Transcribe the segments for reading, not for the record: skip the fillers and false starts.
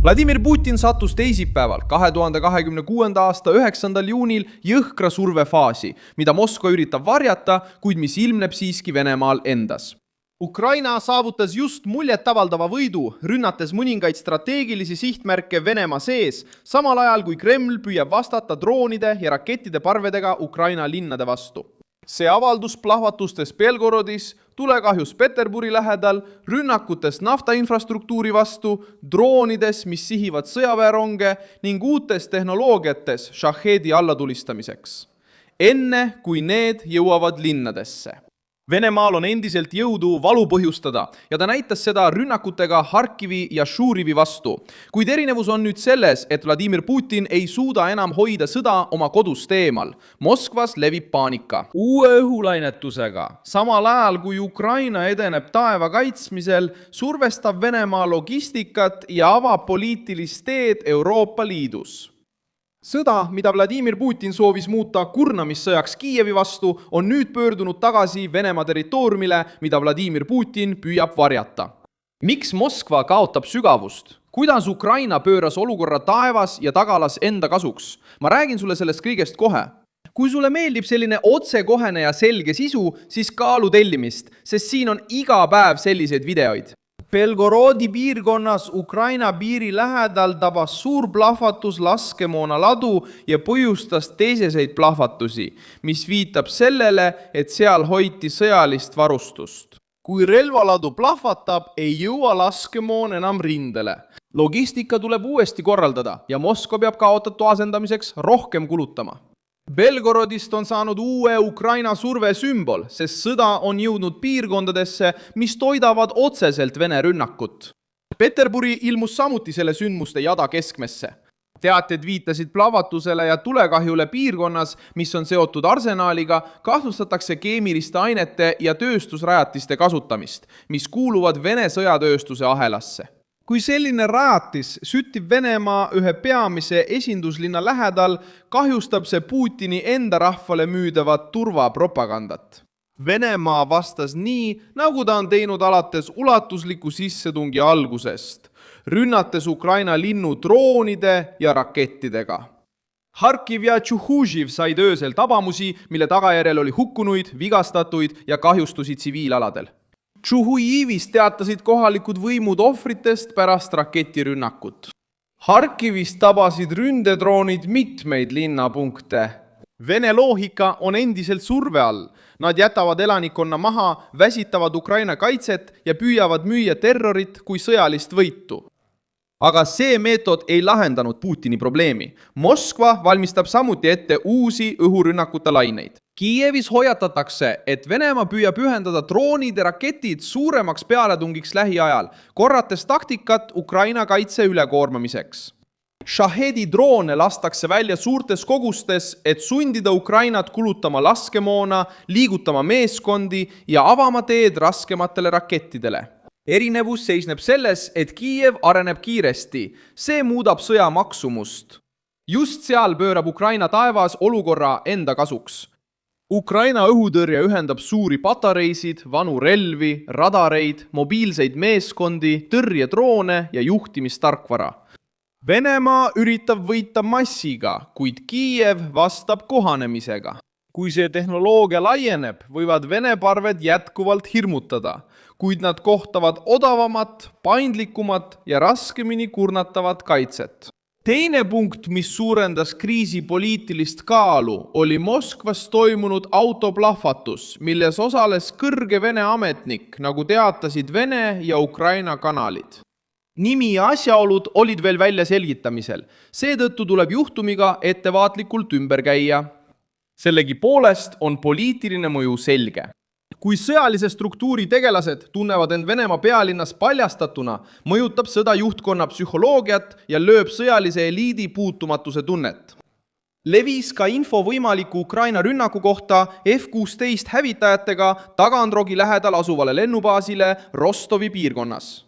Vladimir Putin sattus teisipäeval 2026. aasta 9. juunil jõhkra survefaasi, mida Moskva üritab varjata, kuid mis ilmneb siiski Venemaal endas. Ukraina saavutas just muljetavaldava võidu, rünnates mõningaid strateegilisi sihtmärke Venemaa sees, samal ajal kui Kreml püüab vastata droonide ja rakettide parvedega Ukraina linnade vastu. See avaldus plahvatustes Belgorodis, tulekahjus Peterburi lähedal, rünnakutes naftainfrastruktuuri vastu, droonides, mis sihivad sõjaväeronge ning uutes tehnoloogiates Shahedi allatulistamiseks. Enne kui need jõuavad linnadesse. Venemaal on endiselt jõudu valu põhjustada ja ta näitas seda rünnakutega Harkivi ja Šurivi vastu. Kuid erinevus on nüüd selles, et Vladimir Putin ei suuda enam hoida sõda oma kodust eemal. Moskvas levib paanika. Uue õhulainetusega, samal ajal kui Ukraina edeneb taeva kaitsmisel, survestab Venemaa logistikat ja avab poliitilist teed Euroopa Liidus. Sõda, mida Vladimir Putin soovis muuta kurnamissõjaks Kiievi vastu, on nüüd pöördunud tagasi Venemaa territooriumile, mida Vladimir Putin püüab varjata. Miks Moskva kaotab sügavust? Kuidas Ukraina pööras olukorra taevas ja tagalas enda kasuks? Ma räägin sulle sellest kõigest kohe. Kui sulle meeldib selline otsekohene ja selge sisu, siis kaalu tellimist, sest siin on iga päev selliseid videoid. Belgorodi piirkonnas Ukraina piiri lähedal tabas suur plahvatus laskemoona ladu ja põhjustas teiseseid plahvatusi, mis viitab sellele, et seal hoiti sõjalist varustust. Kui relvaladu plahvatab, ei jõua laskemoon enam rindele. Logistika tuleb uuesti korraldada ja Moskva peab kaotatud asendamiseks rohkem kulutama. Belgorodist on saanud uue Ukraina surve sümbol, sest sõda on jõudnud piirkondadesse, mis toidavad otseselt Vene rünnakut. Peterburi ilmus samuti selle sündmuste jada keskmesse. Teated viitasid plahvatusele ja tulekahjule piirkonnas, mis on seotud arsenaaliga, kahtlustatakse keemiliste ainete ja tööstusrajatiste kasutamist, mis kuuluvad Vene sõjatööstuse ahelasse. Kui selline rajatis süttib Venemaa ühe peamise esinduslinna lähedal, kahjustab see Putini enda rahvale müüdavat turvapropagandat. Venemaa vastas nii, nagu ta on teinud alates ulatusliku sissetungi algusest, rünnates Ukraina linnu droonide ja rakettidega. Harkiv ja Tšuhuživ said öösel tabamusi, mille tagajärjel oli hukkunuid, vigastatuid ja kahjustusi tsiviilaladel. Tšuhujivis teatasid kohalikud võimud ohvritest pärast raketirünnakut. Harkivis tabasid ründedroonid mitmeid linnapunkte. Vene loogika on endiselt surve all. Nad jätavad elanikkonna maha, väsitavad Ukraina kaitset ja püüavad müüa terrorit kui sõjalist võitu. Aga see meetod ei lahendanud Putini probleemi. Moskva valmistab samuti ette uusi õhurünnakute laineid. Kiievis hoiatatakse, et Venemaa püüab ühendada droonid ja raketid suuremaks pealetungiks lähiajal, korrates taktikat Ukraina kaitse ülekoormamiseks. Shahedi droone lastakse välja suurtes kogustes, et sundida Ukrainat kulutama laskemoona, liigutama meeskondi ja avama teed raskematele rakettidele. Erinevus seisneb selles, et Kiiev areneb kiiresti. See muudab sõja maksumust. Just seal pöörab Ukraina taevas olukorra enda kasuks. Ukraina õhutõrje ühendab suuri patareisid, vanu relvi, radareid, mobiilseid meeskondi, tõrjedroone ja juhtimistarkvara. Venemaa üritab võita massiga, kuid Kiiev vastab kohanemisega. Kui see tehnoloogia laieneb, võivad Vene parved jätkuvalt hirmutada, kuid nad kohtavad odavamat, paindlikumat ja raskemini kurnatavat kaitset. Teine punkt, mis suurendas kriisi poliitilist kaalu, oli Moskvas toimunud autoplahvatus, milles osales kõrge Vene ametnik, nagu teatasid Vene ja Ukraina kanalid. Nimi ja asjaolud olid veel välja selgitamisel. Seetõttu tuleb juhtumiga ettevaatlikult ümber käia. Sellegi poolest on poliitiline mõju selge. Kui sõjalise struktuuri tegelased tunnevad end Venemaa pealinnas paljastatuna, mõjutab sõda juhtkonna psühholoogiat ja lööb sõjalise eliidi puutumatuse tunnet. Levis ka info võimaliku Ukraina rünnaku kohta F-16 hävitajatega Taganrogi lähedal asuvale lennubaasile Rostovi piirkonnas.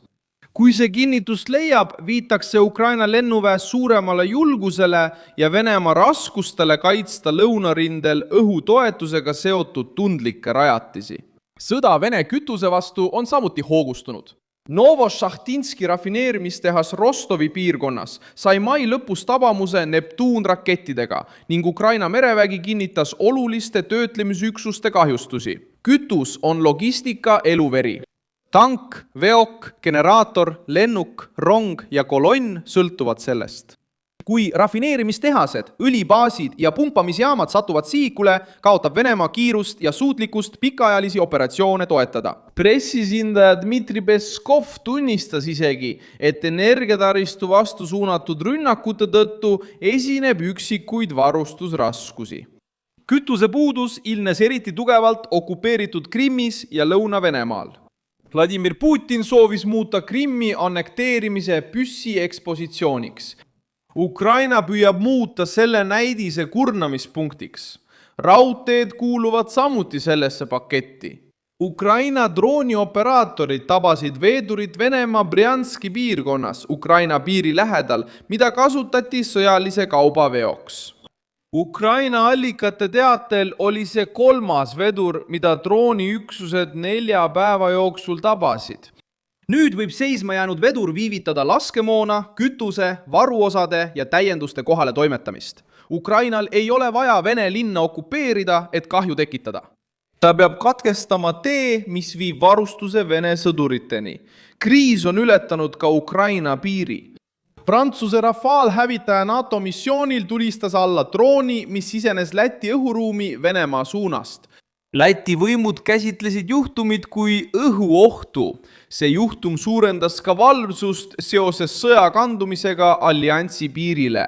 Kui see kinnitust leiab, viitakse Ukraina lennuväe suuremale julgusele ja Venemaa raskustele kaitsta lõunarindel õhutoetusega seotud tundlikke rajatisi. Sõda Vene kütuse vastu on samuti hoogustunud. Novošahtinski rafineerimistehas Rostovi piirkonnas sai mai lõpus tabamuse Neptuun rakettidega ning Ukraina merevägi kinnitas oluliste töötlemisüksuste kahjustusi. Kütus on logistika eluveri. Tank, veok, generaator, lennuk, rong ja kolonn sõltuvad sellest. Kui rafineerimistehased, õlibaasid ja pumpamisjaamad satuvad sihikule, kaotab Venemaa kiirust ja suutlikkust pikaajalisi operatsioone toetada. Pressisindaja Dmitri Peskov tunnistas isegi, et energiataristu vastu suunatud rünnakute tõttu esineb üksikuid varustusraskusi. Kütusepuudus ilmnes eriti tugevalt okupeeritud Krimmis ja Lõuna-Venemaal. Vladimir Putin soovis muuta Krimmi annekteerimise püssi ekspositsiooniks. Ukraina püüab muuta selle näidise kurnamispunktiks. Raudteed kuuluvad samuti sellesse paketti. Ukraina droonioperaatorid tabasid veedurit Venemaa Brjanski piirkonnas Ukraina piiri lähedal, mida kasutati sõjalise kaubaveoks. Ukraina allikate teatel oli see 3. vedur, mida drooniüksused 4 päeva jooksul tabasid. Nüüd võib seisma jäänud vedur viivitada laskemoona, kütuse, varuosade ja täienduste kohale toimetamist. Ukrainal ei ole vaja Vene linna okupeerida, et kahju tekitada. Ta peab katkestama tee, mis viib varustuse Vene sõduriteni. Kriis on ületanud ka Ukraina piiri. Prantsuse Rafale hävitaja NATO missioonil tulistas alla drooni, mis sisenes Läti õhuruumi Venemaa suunast. Läti võimud käsitlesid juhtumit kui õhuohtu. See juhtum suurendas ka valvsust seoses sõja kandumisega alliansi piirile.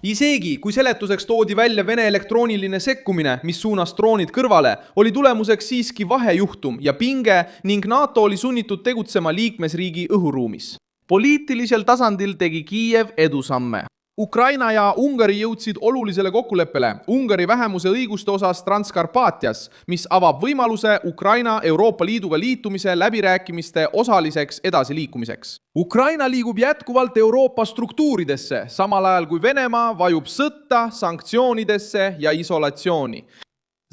Isegi kui seletuseks toodi välja Vene elektrooniline sekkumine, mis suunas droonid kõrvale, oli tulemuseks siiski vahejuhtum ja pinge ning NATO oli sunnitud tegutsema liikmesriigi õhuruumis. Poliitilisel tasandil tegi Kiiev edusamme. Ukraina ja Ungari jõudsid olulisele kokkuleppele Ungari vähemuse õiguste osas Transkarpaatias, mis avab võimaluse Ukraina Euroopa Liiduga liitumise läbirääkimiste osaliseks edasiliikumiseks. Ukraina liigub jätkuvalt Euroopa struktuuridesse, samal ajal kui Venemaa vajub sõtta, sanktsioonidesse ja isolatsiooni.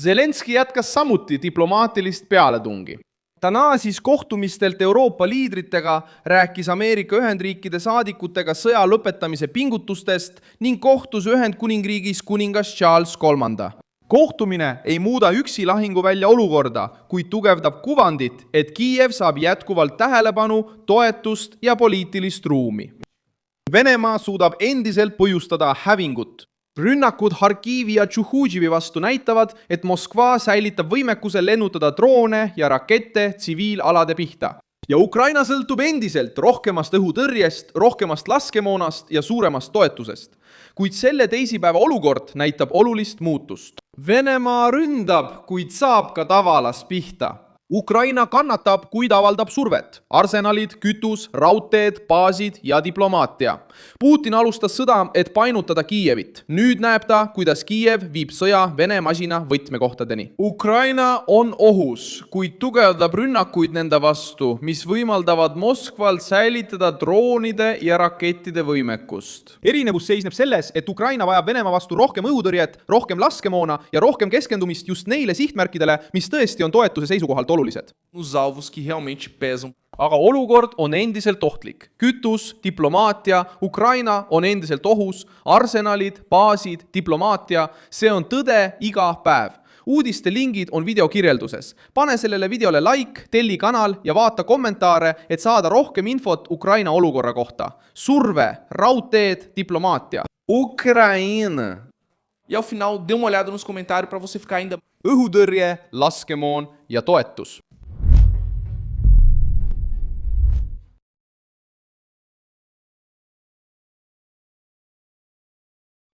Zelenski jätkas samuti diplomaatilist pealetungi. Ta naasis kohtumistelt Euroopa liidritega, rääkis Ameerika Ühendriikide saadikutega sõja lõpetamise pingutustest ning kohtus Ühendkuningriigis kuningas Charles III. Kohtumine ei muuda üksi lahinguvälja olukorda, kuid tugevdab kuvandit, et Kiiev saab jätkuvalt tähelepanu, toetust ja poliitilist ruumi. Venemaa suudab endiselt põhjustada hävingut. Rünnakud Harkivi ja Tšuhudživi vastu näitavad, et Moskva säilitab võimekuse lennutada droone ja rakette tsiviilalade pihta. Ja Ukraina sõltub endiselt rohkemast õhutõrjest, rohkemast laskemoonast ja suuremast toetusest. Kuid selle teisipäeva olukord näitab olulist muutust. Venemaa ründab, kuid saab ka tavalas pihta. Ukraina kannatab, kuid avaldab survet. Arsenalid, kütus, raudteed, baasid ja diplomaatia. Putin alustas sõda, et painutada Kiievit. Nüüd näeb ta, kuidas Kiiev viib sõja Vene masina võtmekohtadeni. Ukraina on ohus, kuid tugevdab rünnakuid nende vastu, mis võimaldavad Moskval säilitada droonide ja rakettide võimekust. Erinevus seisneb selles, et Ukraina vajab Venemaa vastu rohkem õhutõrjet, rohkem laskemoona ja rohkem keskendumist just neile sihtmärkidele, mis tõesti on toetuse seisukohalt olulised. Nos alvos que realmente pesam. Aga olukord on endiselt ohtlik. Kütus, diplomaatia, Ukraina on endiselt ohus, arsenalid, baasid, diplomaatia, see on tõde iga päev. Uudiste lingid on video kirjelduses. Pane sellele videole like, telli kanal ja vaata kommentaare, et saada rohkem infot Ukraina olukorra kohta. Surve, raudteed, diplomaatia. Ukraina. E ao final, dê uma olhada nos comentários para você ficar ainda... Õhutõrje, laskemoon ja toetus.